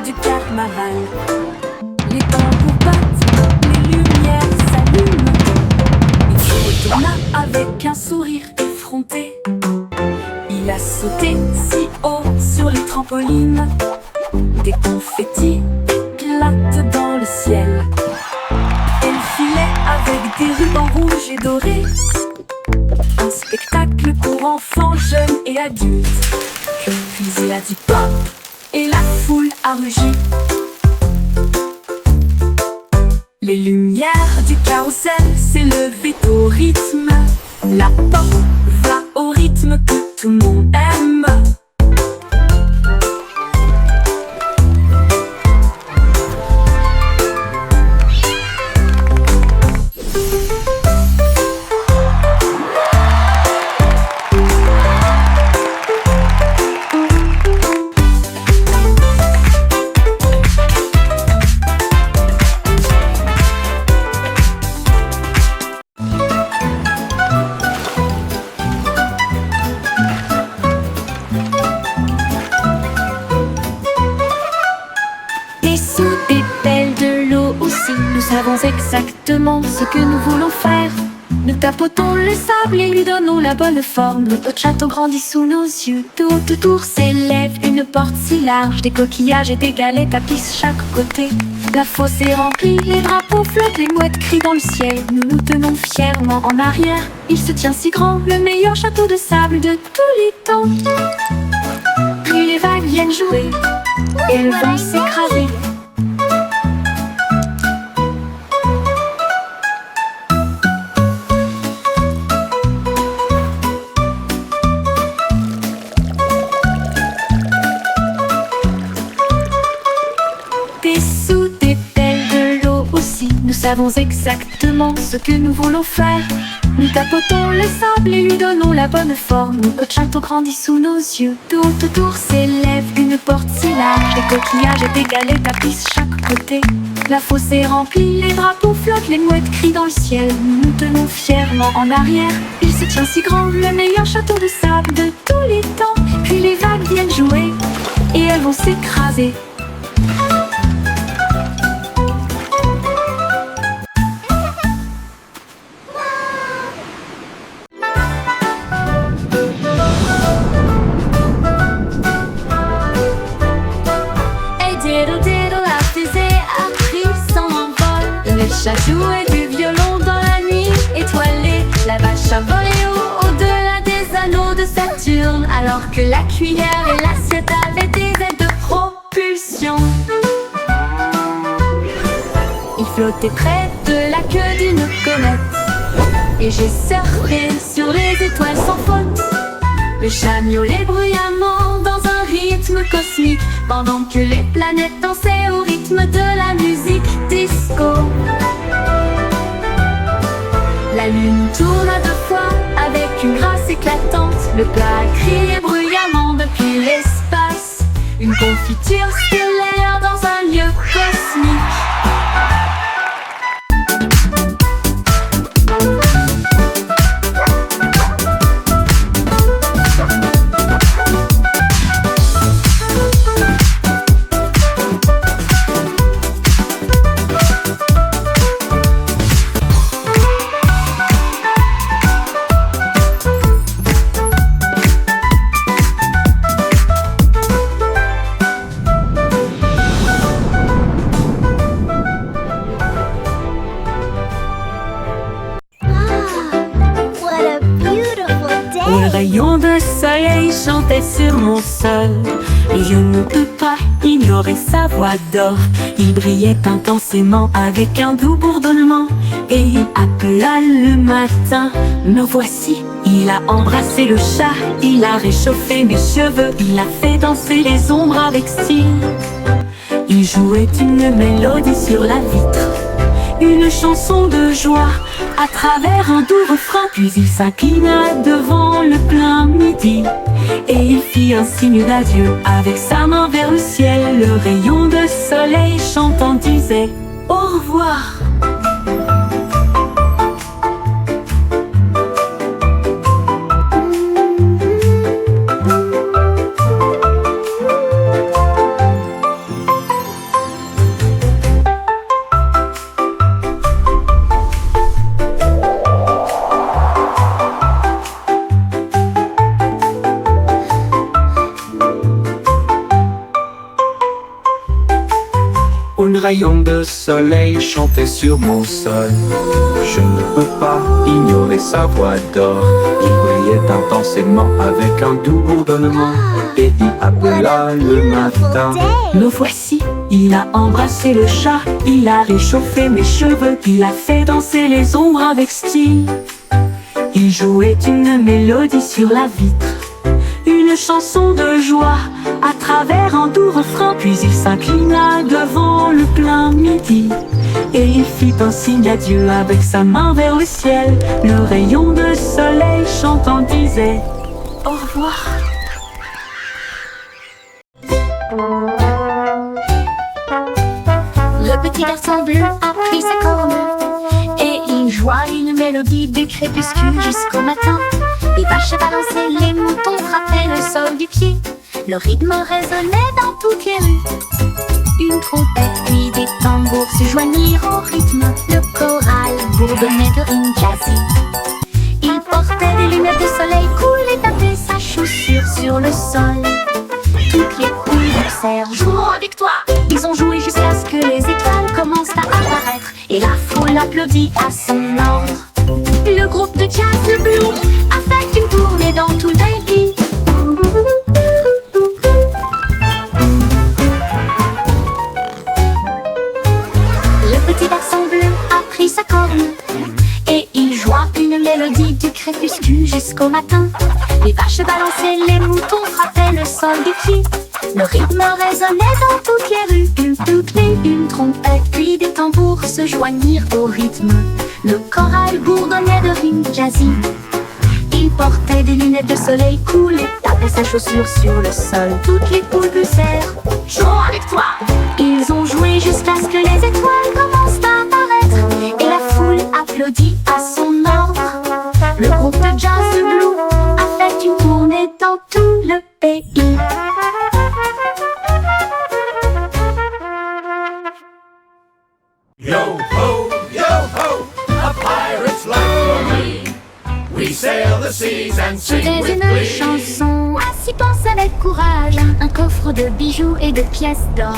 du carnaval. Les tambours battent, les lumières s'allument. Il se retourna avec un sourire effronté. Il a sauté si haut sur les trampolines. Des confettis éclatent dans le ciel. Elle filait avec des rubans rouges et dorés. Un spectacle pour enfants, jeunes et adultes. Puis il a dit pop et la foule a rugi. Les lumières du carrousel s'élevaient au rythme. La pop va au rythme que tout le monde aime. Nous savons exactement ce que nous voulons faire. Nous tapotons le sable et lui donnons la bonne forme. Notre château grandit sous nos yeux. De haute tour s'élève une porte si large. Des coquillages et des galets tapissent chaque côté. La fosse est remplie, les drapeaux flottent, les mouettes crient dans le ciel. Nous nous tenons fièrement en arrière. Il se tient si grand, le meilleur château de sable de tous les temps. Puis les vagues viennent jouer et elles vont s'écraser. Nous savons exactement ce que nous voulons faire. Nous tapotons le sable et lui donnons la bonne forme. Notre château grandit sous nos yeux. De haute tour s'élève une porte si large. Des coquillages et des galets tapissent chaque côté. La fosse est remplie, les drapeaux flottent, les mouettes crient dans le ciel. Nous nous tenons fièrement en arrière. Il se tient si grand, le meilleur château de sable de tous les temps. Puis les vagues viennent jouer et elles vont s'écraser. Chat jouait du violon dans la nuit étoilée. La vache a volé au-delà des anneaux de Saturne, alors que la cuillère et l'assiette avaient des ailes de propulsion. Il flottait près de la queue d'une comète, et j'ai surfé sur les étoiles sans faute. Le chat miaulait bruyamment dans un rythme cosmique, pendant que les planètes dansaient au rythme de la musique disco. La lune tourna 2 fois avec une grâce éclatante. Le plat criait bruyamment depuis l'espace. Une confiture stellaire dans un lieu cosmique. Les rayons de soleil chantaient sur mon sol, et je ne peux pas ignorer sa voix d'or. Il brillait intensément avec un doux bourdonnement, et il appela le matin. Me voici, il a embrassé le chat, il a réchauffé mes cheveux, il a fait danser les ombres avec style. Il jouait une mélodie sur la vitre, une chanson de joie à travers un doux refrain. Puis il s'inclina devant le plein midi, et il fit un signe d'adieu avec sa main vers le ciel. Le rayon de soleil chantant disait au revoir. Un rayon de soleil chantait sur mon sol. Je ne peux pas ignorer sa voix d'or. Il brillait intensément avec un doux bourdonnement. Et il appela le matin. Me voici, il a embrassé le chat. Il a réchauffé mes cheveux. Il a fait danser les ombres avec style. Il jouait une mélodie sur la vitre, une chanson de joie à travers un doux refrain. Puis il s'inclina devant le plein midi et il fit un signe d'adieu avec sa main vers le ciel. Le rayon de soleil chantant disait au revoir. Le petit garçon bleu a pris sa corne et il joua une mélodie du crépuscule jusqu'au matin. Les vaches balançaient, les moutons frappaient le sol du pied. Le rythme résonnait dans toutes les rues. Une trompette puis des tambours se joignirent au rythme. Le choral bourdonnait de rimes jazzy. Il portait des lunettes de soleil cool et tapait sa chaussure sur le sol. Toutes les poules dansèrent, jouons avec toi. Ils ont joué jusqu'à ce que les étoiles commencent à apparaître et la foule applaudit à son ordre. Le groupe de jazz, le Blue, a fait une tournée dans tout le pays. Le petit garçon bleu a pris sa corne et il joua une mélodie du crépuscule jusqu'au matin. Les vaches balançaient, les moutons frappaient le sol du pied. Le rythme résonnait dans toutes les rues. Une flûte et une trompette puis des tambours se joignirent au rythme. Le choral bourdonnait de rimes jazzy. Il portait des lunettes de soleil cool et tapait sa chaussure sur le sol. Toutes les poules pulsèrent, jouons avec toi. Ils ont joué jusqu'à ce que les étoiles commencent à apparaître et la foule applaudit à son ordre. Le groupe de jazz de Blue a fait une tournée dans tout le pays. Yo ho, a pirate's life for me. We sail the seas and sing C'était with une glee. chanson à s'y penser avec courage. Un coffre de bijoux et de pièces d'or.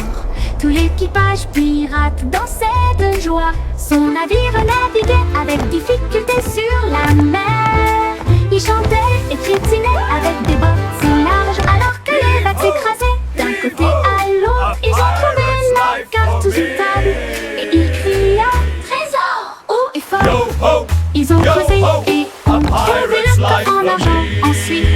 Tout l'équipage pirate dansait de joie. Son navire naviguait avec difficulté sur la mer. Il chantait et crétinait avec des bottes si larges alors que les vagues s'écrasaient d'un côté à l'autre. Ils ont trouvé la carte sous une table et il cria trésor haut et fort. Yo ho, Ils ont yo creusé ho, et a ont trouvé pirate's le life coffre en for argent. me. Ensuite,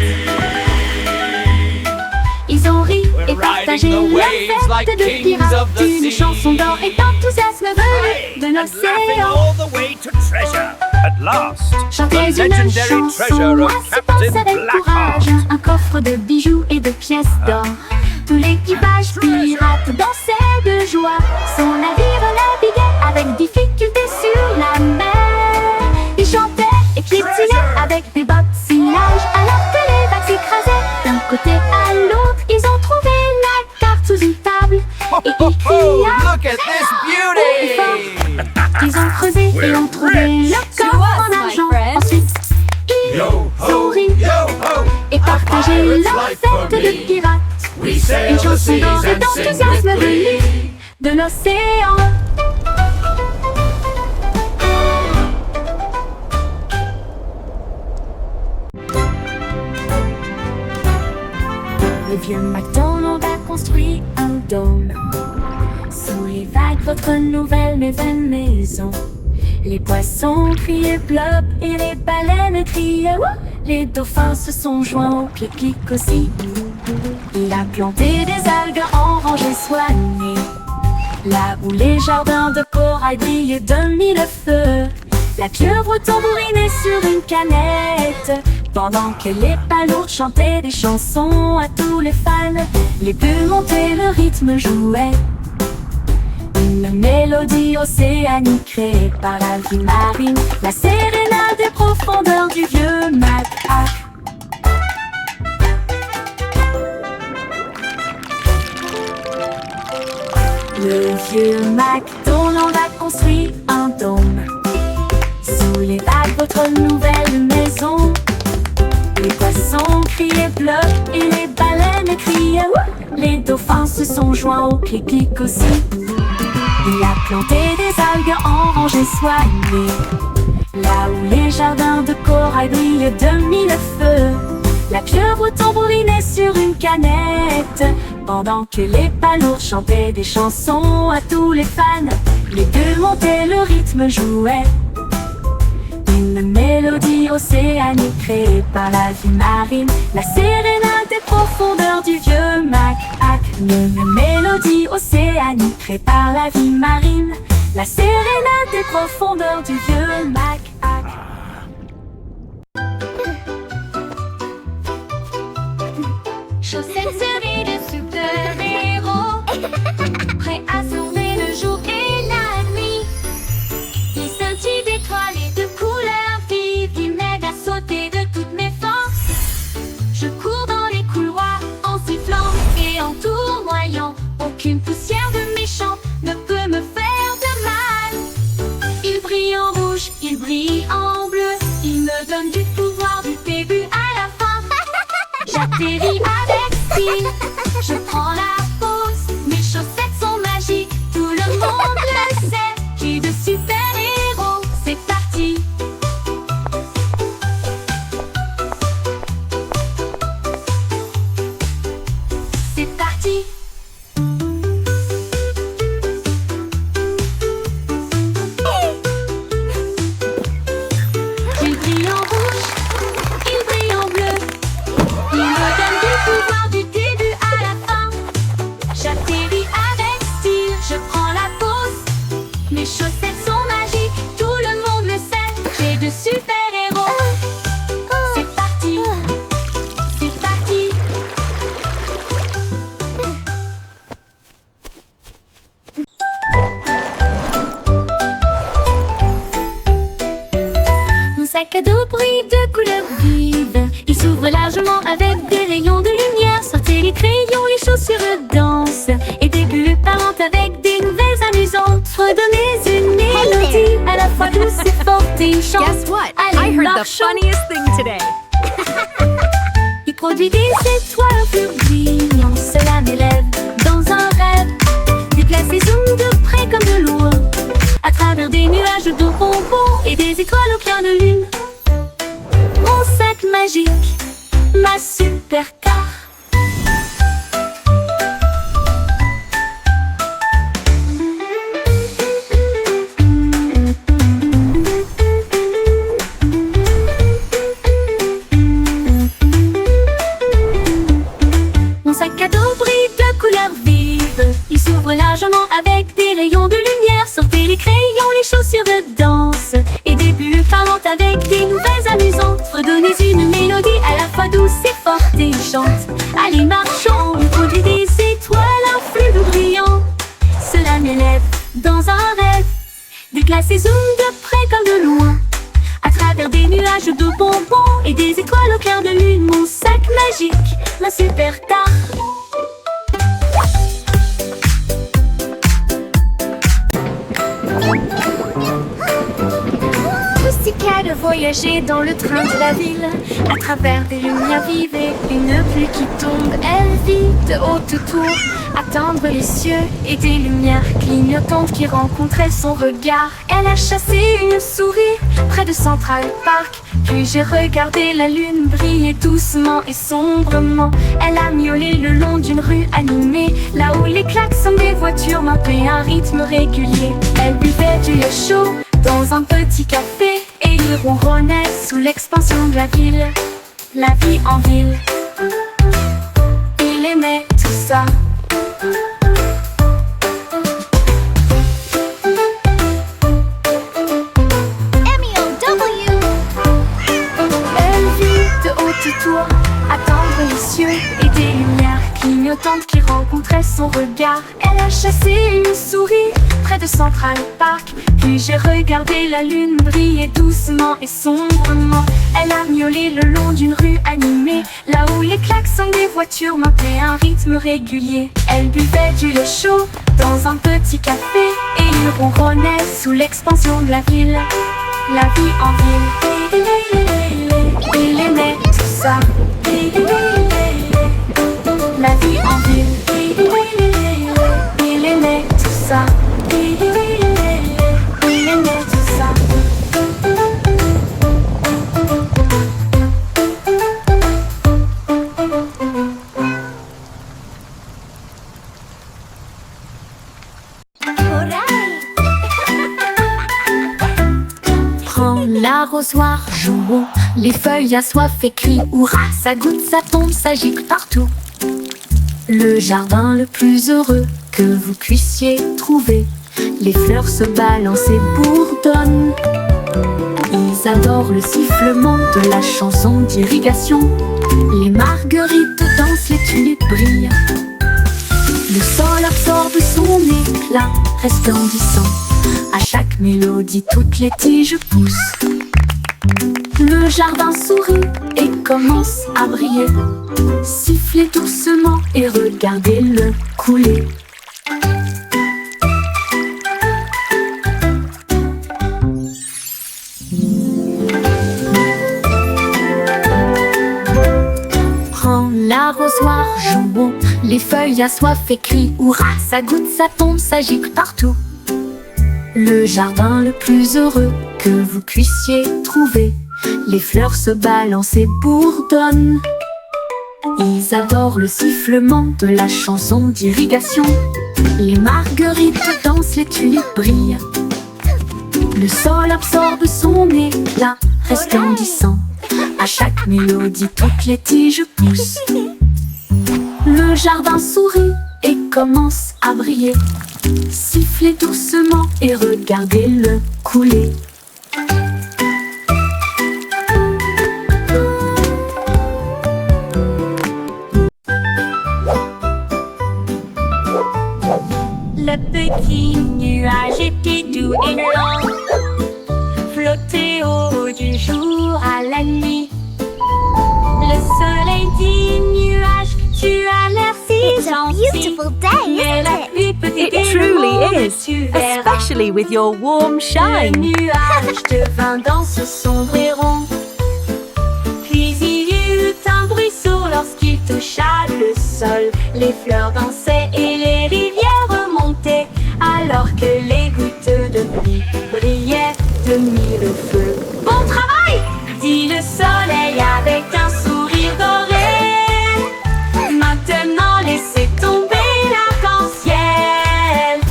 ils ont ri et partagé riding the la waves like fête de kings pirates. of the Une sea. chanson d'or et d'enthousiasme venu de and laughing l'océan. all the way to treasure. At last, Chantez the une legendary chanson treasure of à s'y penser Captain avec courage. Blackheart. Un coffre de bijoux et de pièces d'or. Tout l'équipage pirate dansait de joie. Son navire naviguait avec difficulté sur la mer. Il chantait et crétinait avec des bottes si larges alors que les vagues s'écrasaient d'un côté à l'autre. Ils ont trouvé la carte sous une table et ils cria look at this haut et fort. beauty. Ils ont creusé et ont trouvé le coffre en argent. Ensuite, ils Yo ont ho, ri yo ho, et partagé pirate's leur life for fête de me. pirates. We sail Une the chanson seas d'or et and sing d'enthousiasme with venue glee. de l'océan. Le vieux MacDonald a construit un dôme sous les vagues, votre nouvelle mais vaine maison. Les poissons criaient plop et les baleines criaient wouh. Les dauphins se sont joints au clic-clic aussi. Il a planté des algues en rangées soignées, là où les jardins de corail brillaient de mille feux. La pieuvre tambourinait sur une canette, pendant que les palourdes chantaient des chansons à tous les fans. Les bulles montaient, le rythme jouait, une mélodie océanique créée par la vie marine, la sérénade des profondeurs du vieux Mac. Le vieux MacDonald a construit un dôme sous les vagues, votre nouvelle maison. Les poissons criaient bleu et les baleines criaient wouh. Les dauphins se sont joints au clic-clic aussi. planter des algues en rangées soignées. Là où les jardins de corail brillent de mille feux, la pieuvre tambourinait sur une canette, pendant que les palourdes chantaient des chansons à tous les fans. Les gueules montaient, le rythme jouait, une mélodie océanique créée par la vie marine, la sérénade des profondeurs du vieux Mac-Hac. Une mélodie océanique créée par la vie marine, la sérénade des profondeurs du vieux Mac-Hac. Chaussettes servies de super-héros, prêts à sauver le jour et la nuit. Ils scintillent d'étoiles et de couleurs vives, ils m'aident à sauter de toutes mes forces. Je cours dans les couloirs en sifflant et en tournoyant. Aucune poussière de méchant ne peut me faire de mal. Ils brillent en rouge, ils brillent en bleu, ils me donnent du pouvoir du début à la fin. J'atterris avec style, je prends la pause, mes chaussettes sont magiques, tout le monde le sait. J'ai de super-héros, c'est parti. C'est parti. Il brille en rouge, il brille en bleu, il me donne du pouvoir du début à la fin. J'atterris avec style, je prends la pause, mes chaussettes sont magiques, tout le monde le sait. J'ai de super-héros, c'est parti, c'est parti. Mon sac à dos brille de couleurs vives, il s'ouvre largement avec des rayons de lumière. Sortez les crayons, les chaussures dansent, et des bulles parlent avec des nouvelles amusantes. Redonnez une mélodie à la fois douce et forte et chante. Guess what? Allez, I heard the marchons. funniest thing today. Il produit des étoiles plus brillantes, cela m'élève dans un rêve. Déplace et zoom de près comme de loin, à travers des nuages de bonbons et des étoiles au clair de lune. Mon sac magique, ma supercar. Mon sac à dos brille de couleurs vives, il s'ouvre largement avec des rayons de lumière. Sortez les crayons, les chaussures de danse, et des bulles parlantes avec des nouvelles amusantes. Redonnez une mélodie à la fois douce et forte et chante. Allez, marchons, on produit des étoiles, un flux brillant. Cela m'élève dans un rêve, déplace et zoom de près comme de loin, à travers des nuages de bonbons et des étoiles au clair de lune. Mon sac magique, ma supercar. Pussycat de voyager dans le train de la ville, à travers des lumières vives et une pluie qui tombe. Elle vit de haute tour, atteindre les cieux, et des lumières clignotantes qui rencontraient son regard. Elle a chassé une souris près de Central Park, puis j'ai regardé la lune briller doucement et sombrement. Elle a miaulé le long d'une rue animée, là où les klaxons des voitures maintenaient un rythme régulier. Elle buvait du lait chaud dans un petit café, et il ronronnait sous l'expansion de la ville. La vie en ville, il aimait tout ça. Elle vit de haute tour, attendre les cieux, et des lumières clignotantes qui rencontraient son regard. Elle a chassé une souris près de Central Park, puis j'ai regardé la lune briller doucement et sombrement. Elle a miaulé le long d'une rue animée, là où les klaxons des voitures maintenaient un rythme régulier. Elle buvait du lait chaud dans un petit café, et il ronronnait sous l'expansion de la ville. La vie en ville, il aimait tout ça. La vie en ville, il aimait tout ça. l'arrosoir, jouons. Les feuilles assoiffées crient hurrah. Ça goutte, ça tombe, ça gicle partout. Le jardin le plus heureux que vous puissiez trouver. Les fleurs se balancent et bourdonnent. Ils adorent le sifflement de la chanson d'irrigation. Les marguerites dansent, les tulipes brillent. Le sol absorbe son éclat resplendissant. À chaque mélodie, toutes les tiges poussent. Le jardin sourit et commence à briller. Sifflez doucement et regardez-le couler. Prends l'arrosoir, jouons. Les feuilles assoiffées crient hurrah. Ça goutte, ça tombe, ça gicle partout. Le jardin le plus heureux que vous puissiez trouver. Les fleurs se balancent et bourdonnent. Ils adorent le sifflement de la chanson d'irrigation. Les marguerites dansent, les tulipes brillent. Le sol absorbe son éclat resplendissant. À chaque mélodie, toutes les tiges poussent. Le jardin sourit et commence à briller. Sifflez doucement et regardez-le couler. Le petit nuage était doux et lent, flottait au haut du jour à la nuit. Le soleil dit nuage, tu as l'air si gentil. Beautiful day, Mais la isn't pluie it? peut It t'aider truly loin, is, tu verras. especially with your warm Le shine. nuage devint dans ce sombre et rond. Puis il y eut un bruisseau lorsqu'il toucha le sol. Les fleurs dansaient et les rivières remontaient, alors que les gouttes de pluie brillaient de mille feux. Bon travail, dit le soleil avec un sourire doré. Maintenant laissez tomber l'arc-en-ciel.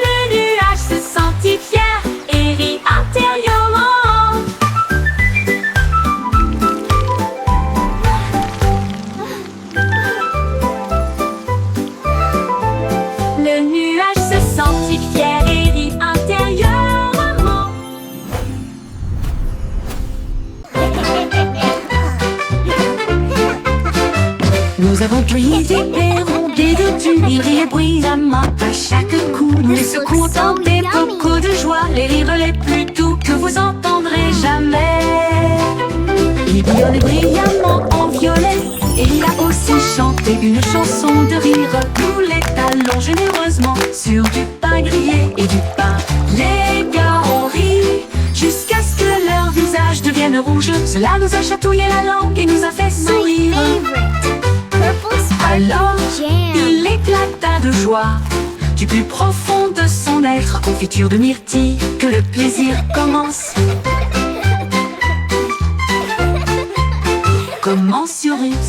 Le nuage se sentit fier et rit intérieurement. Le nuage se sentit fier et rit intérieurement. Nous avons brisé et rondé de tu. Il riait bruyamment à chaque coup. Nous secouons des bocaux de joie, les rires les plus doux que vous entendrez jamais. Il bouillonnait brillamment en violet, et il a aussi chanté une chanson de rire. Nous l'étalons généreusement sur du pain grillé et du pain. Les gars ont ri jusqu'à ce que leur visage devienne rouge. Cela nous a chatouillé la langue et nous a fait sourire. Purple Alors, jam. il éclata de joie du plus profond de son être. Confiture de myrtille, que le plaisir commence. Commence Urus.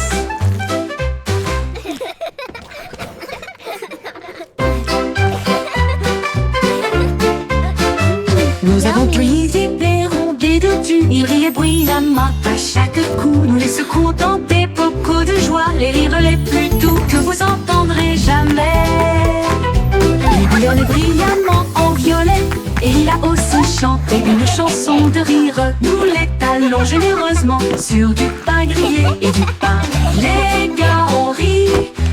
Nous avons pris des rondés de tu. Il riait bruyamment à chaque coup. Nous les secouons dans des bocaux de joie, les rires les plus doux que vous entendrez jamais. Il bouillonnait brillamment en violet, et il a aussi chanté une chanson de rire. Nous l'étalons généreusement sur du pain grillé et du pain. Les gars ont ri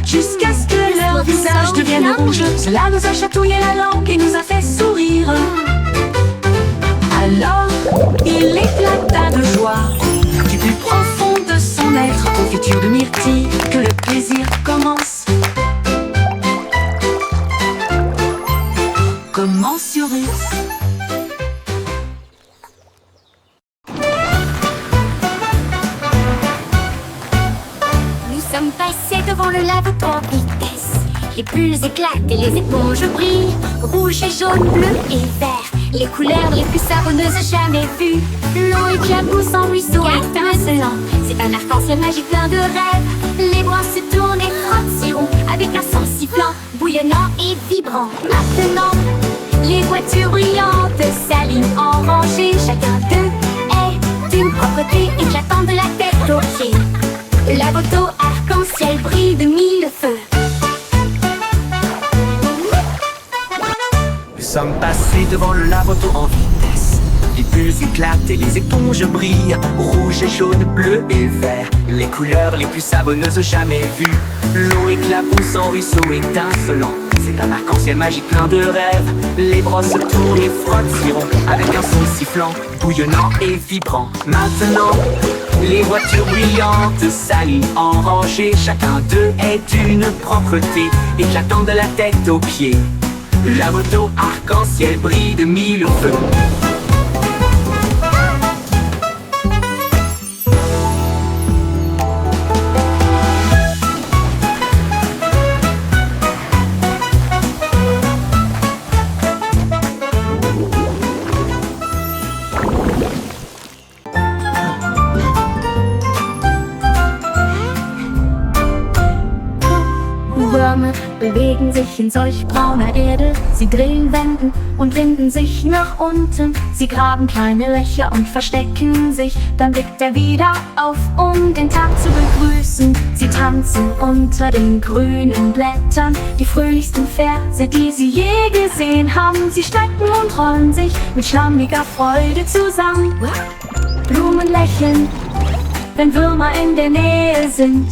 jusqu'à ce que leur visage devienne rouge. Cela nous a chatouillé la langue et nous a fait sourire. Alors, il éclata de joie du plus profond de son être. Confiture de myrtille, que le plaisir commence. Commence Urus. Nous sommes passés devant le lac à grande vitesse. Les bulles éclatent et les éponges brillent. Rouge et jaune, bleu et vert, les couleurs les plus savonneuses jamais vues. L'eau éclabousse en ruisseau étincelant. C'est un arc-en-ciel magique plein de rêves. Les bras se tournent et frottent si rond, avec un son sifflant, bouillonnant et vibrant. Maintenant, les voitures brillantes s'alignent en rangée. Chacun d'eux est propreté éclatant de la tête aux pieds. La moto arc-en-ciel brille de mille feux. Nous sommes passés devant le lavoto en vitesse. Les bulles éclatent et les éponges brillent. Rouge et jaune, bleu et vert, les couleurs les plus savonneuses jamais vues. L'eau éclabousse en ruisseau étincelant. C'est un arc-en-ciel magique plein de rêves. Les brosses tournent, les frottiront avec un son sifflant, bouillonnant et vibrant. Maintenant, les voitures brillantes s'alignent en rangée. Chacun d'eux est d'une propreté éclatant de la tête aux pieds. La moto arc-en-ciel brille de mille feux. Würmer bewegen sich in solch brauner Erde. Sie drehen, wenden und winden sich nach unten. Sie graben kleine Löcher und verstecken sich. Dann blickt er wieder auf, um den Tag zu begrüßen. Sie tanzen unter den grünen Blättern. Die fröhlichsten Verse, die sie je gesehen haben. Sie strecken und rollen sich mit schlammiger Freude zusammen. Blumen lächeln, wenn Würmer in der Nähe sind.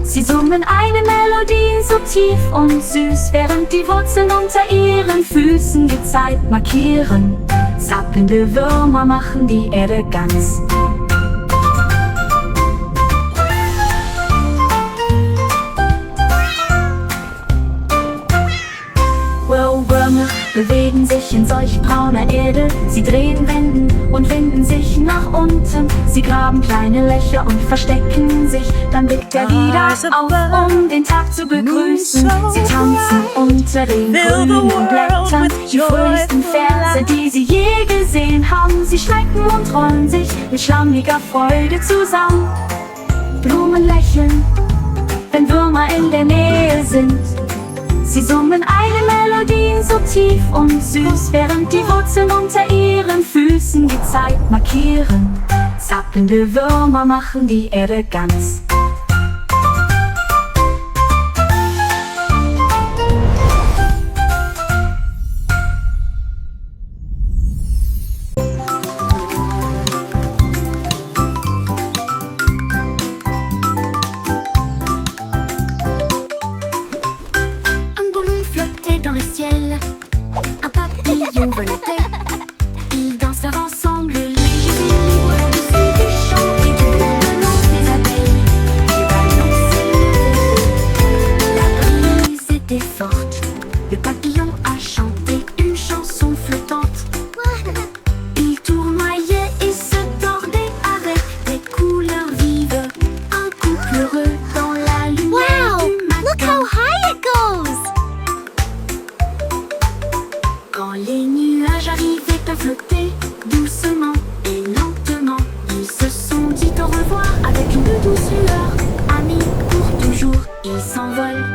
Sie summen eine Melodie so tief und süß, während die Wurzeln unter ihren Füßen die Zeit markieren. Zappelnde Würmer machen die Erde ganz. Würmer bewegen sich in solch brauner Erde. Sie drehen, wenden und winden sich nach unten. Sie graben kleine Löcher und verstecken sich. Dann blickt er wieder auf, um den Tag zu begrüßen. Sie tanzen unter den grünen Blättern. Die fröhlichsten Verse, die sie je gesehen haben. Sie strecken und rollen sich mit schlammiger Freude zusammen. Blumen lächeln, wenn Würmer in der Nähe sind. Sie summen eine Melodie so tief und süß, während die Wurzeln unter ihren Füßen die Zeit markieren. Zappelnde Würmer machen die Erde ganz. Dans le ciel, un papillon volait. Ils dansèrent ensemble, légers et libres, au-dessus du champ et du bourdonnement des abeilles. Les ballons s'élevaient, la brise était forte. Le papillon a chanté une chanson flottante. Il tournoyait et se tordait avec des couleurs vives. Un couple heureux dans la lumière du matin. Look how high it goes! Quand les nuages arrivaient à flotter doucement et lentement, ils se sont dit au revoir avec une douce lueur. Amis pour toujours, ils s'envolent.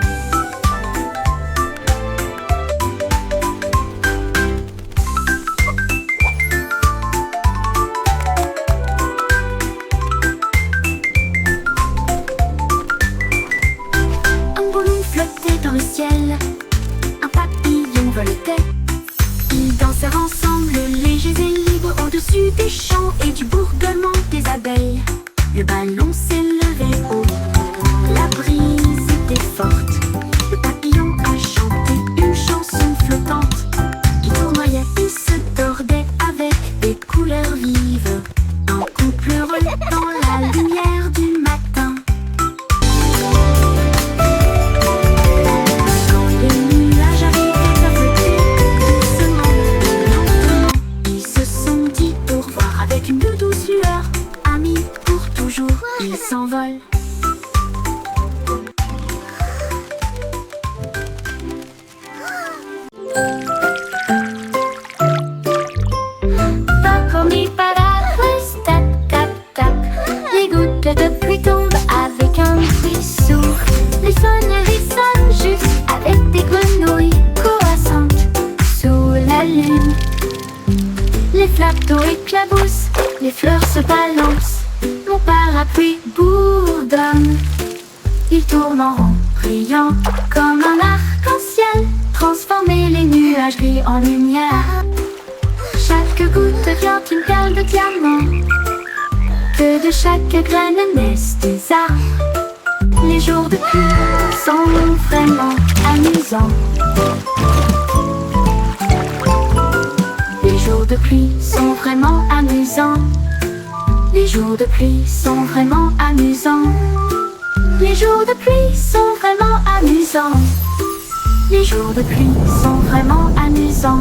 Un ballon flottait dans le ciel, un papillon voletait. Ils dansèrent ensemble, légers et libres, au-dessus des champs et du bourdonnement des abeilles. Le ballon s'élevait haut, la brise était forte. Le papillon a chanté une chanson flottante. Il tournoyait et se tordait avec des couleurs vives. Un couple heureux dans la lumière du matin. Quand les nuages arrivaient à flotter doucement et lentement, ils se sont dit au revoir avec une douce lueur. Amis pour toujours, ils s'envolent. Pacomi paragraphe, tac tac tac. Les gouttes de pluie tombent avec un bruit sourd. Les sonneries sonnent juste avec des grenouilles croissantes sous la lune. Les flaques d'eau éclaboussent, les fleurs se balancent, mon parapluie bourdonne. Il tourne en rond, brillant comme un arc-en-ciel, transformer les nuages gris en lumière. Chaque goutte devient une perle de diamant, que de chaque graine naissent des arbres. Les jours de pluie sont vraiment amusants. Les jours de pluie sont vraiment amusants. Les jours de pluie sont vraiment amusants. Les jours de pluie sont vraiment amusants. Les jours de pluie sont vraiment amusants.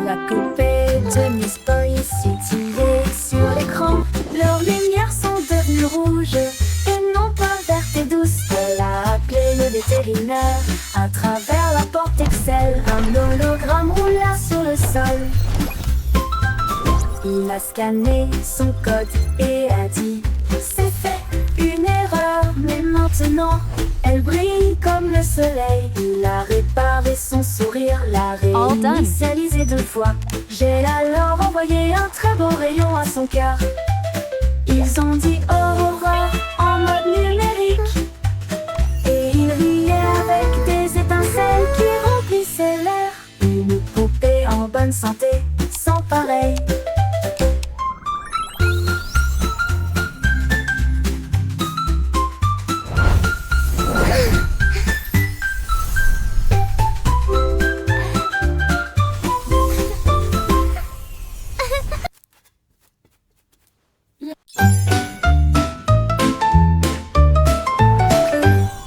La poupée de Miss Boy s'étillait sur l'écran. Leurs lumières sont devenues rouges et non pas vertes et douces. Elle a appelé le vétérinaire à travers la porte Excel. Un hologramme roula sur le sol. Il a scanné son code et a dit: c'est fait, une erreur, mais maintenant elle brille comme le soleil. Il a réparé son sourire, l'a réinitialisé 2 fois. J'ai alors envoyé un très beau rayon à son cœur. Ils ont dit Aurora en mode numérique, et il riait avec des étincelles qui remplissaient l'air. Une poupée en bonne santé, sans pareil.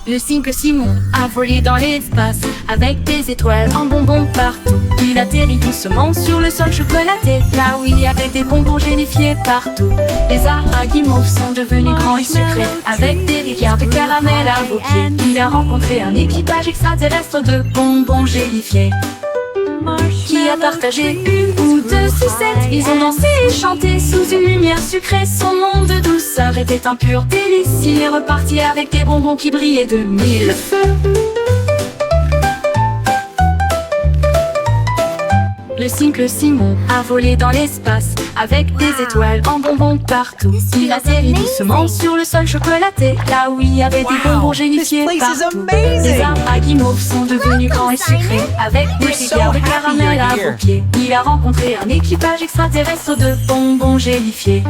Le simple Simon a volé dans l'espace avec des étoiles en bonbons partout. Il atterrit doucement sur le sol chocolaté, là où il y avait des bonbons gélifiés partout. Les arbres à guimauve sont devenus grands et sucrés, avec des rivières de caramel à vos pieds. Il a rencontré un équipage extraterrestre de bonbons gélifiés qui a partagé une ou 2 sucettes. Ils ont dansé et chanté sous une lumière sucrée. Son monde de douceur était un pur délice. Il est reparti avec des bonbons qui brillaient de 1000 feux. Le simple Simon a volé dans l'espace avec des étoiles en bonbons partout. Il atterrit doucement sur le sol chocolaté, là où il y avait des bonbons gélifiés partout. Les arbres à guimauve sont devenus grands et sucrés, avec des rivières de caramel à vos pieds. Il a rencontré un équipage extraterrestre de bonbons gélifiés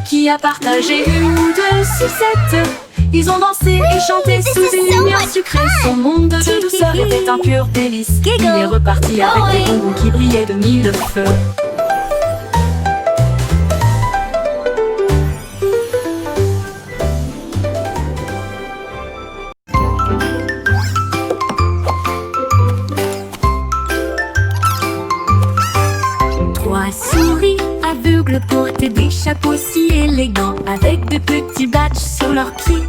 qui a partagé une ou 2 sucettes. Ils ont dansé et chanté sous une lumière sucrée. Son monde de douceur était un pur délice. Il est reparti avec des bonbons qui brillaient de 1000 feux. Trois souris aveugles portaient des chapeaux si élégants, avec de petits badges sur leurs pieds.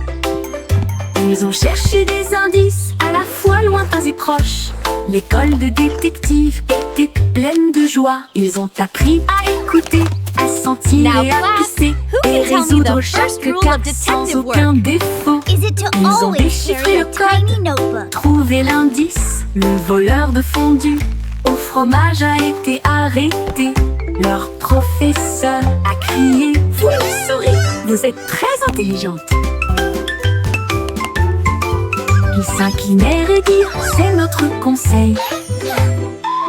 Ils ont cherché des indices à la fois lointains et proches. L'école de détective était pleine de joie. Ils ont appris à écouter, à sentir et à pisser, et résoudre chaque cas sans aucun défaut. Ils ont déchiffré le code, trouvé l'indice. Le voleur de fondue au fromage a été arrêté. Leur professeur a crié: vous le saurez, vous êtes très intelligente. Ils s'inclinèrent et dirent: c'est notre conseil.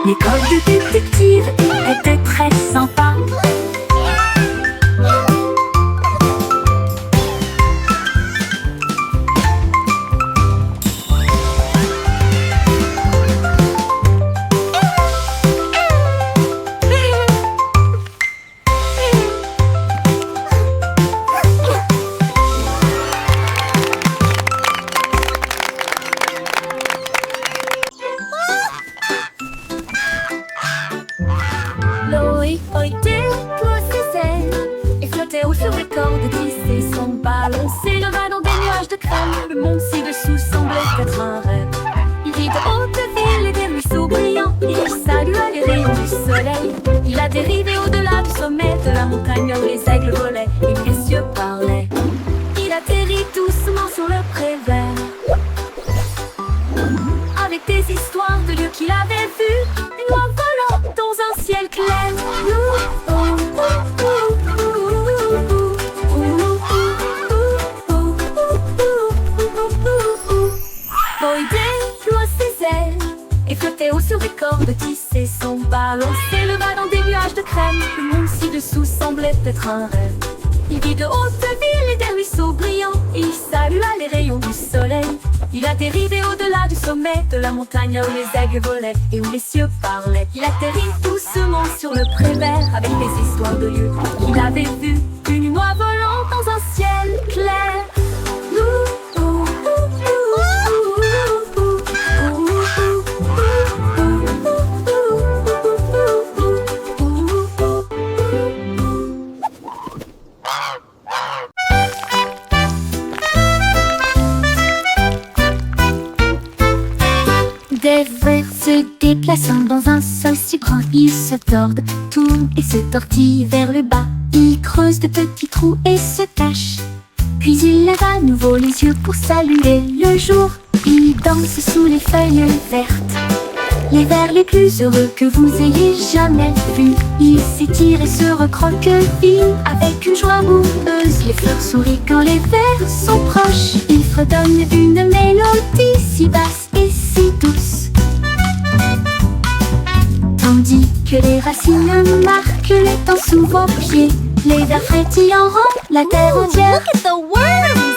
L'école de détective était très sympa. et flottait haut sur des cordes, tisser son ballon s'éleva dans des nuages de crème. Le monde ci-dessous semblait être un rêve. Il vit de hautes villes et des ruisseaux brillants. Il salua les rayons du soleil. Il atterrit au-delà du sommet de la montagne où les aigues volaient et où les cieux parlaient. Il atterrit doucement sur le pré vert avec des histoires de lieux qu'il avait vus. Une oie volant dans un ciel clair. Des vers se déplaçant dans un sol si grand, ils se tordent, tournent et se tortillent vers le bas. Ils creusent de petits trous et se cachent. Puis ils lèvent à nouveau les yeux pour saluer le jour. Ils dansent sous les feuilles vertes, les vers les plus heureux que vous ayez jamais vus. Ils s'étirent et se recroquevillent avec une joie boueuse. Les fleurs sourient quand les vers sont proches. Ils fredonnent une mélodie si basse et si douce, tandis que les racines marquent les temps sous vos pieds. Les vers frétillants rendent la terre entière. Look at the worms!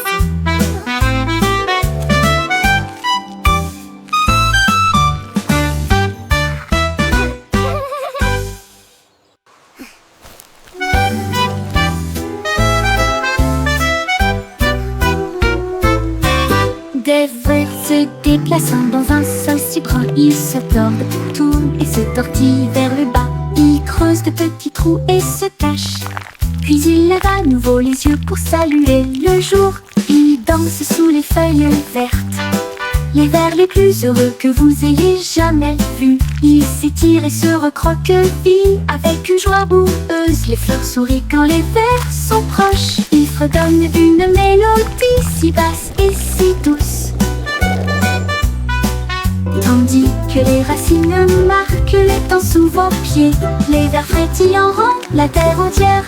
Des vers se déplaçant dans un sol si grand, ils se tordent, tournent et se tortillent vers le bas. Ils creusent de petits trous et se cachent. Puis ils lèvent à nouveau les yeux pour saluer le jour. Ils dansent sous les feuilles vertes, les vers les plus heureux que vous ayez jamais vus. Ils s'étirent et se recroquevillent avec une joie boueuse. Les fleurs sourient quand les vers sont proches. Ils fredonnent une mélodie si basse et si douce, tandis que les racines marquent les temps sous vos pieds. Les vers frétillants rendent la terre entière.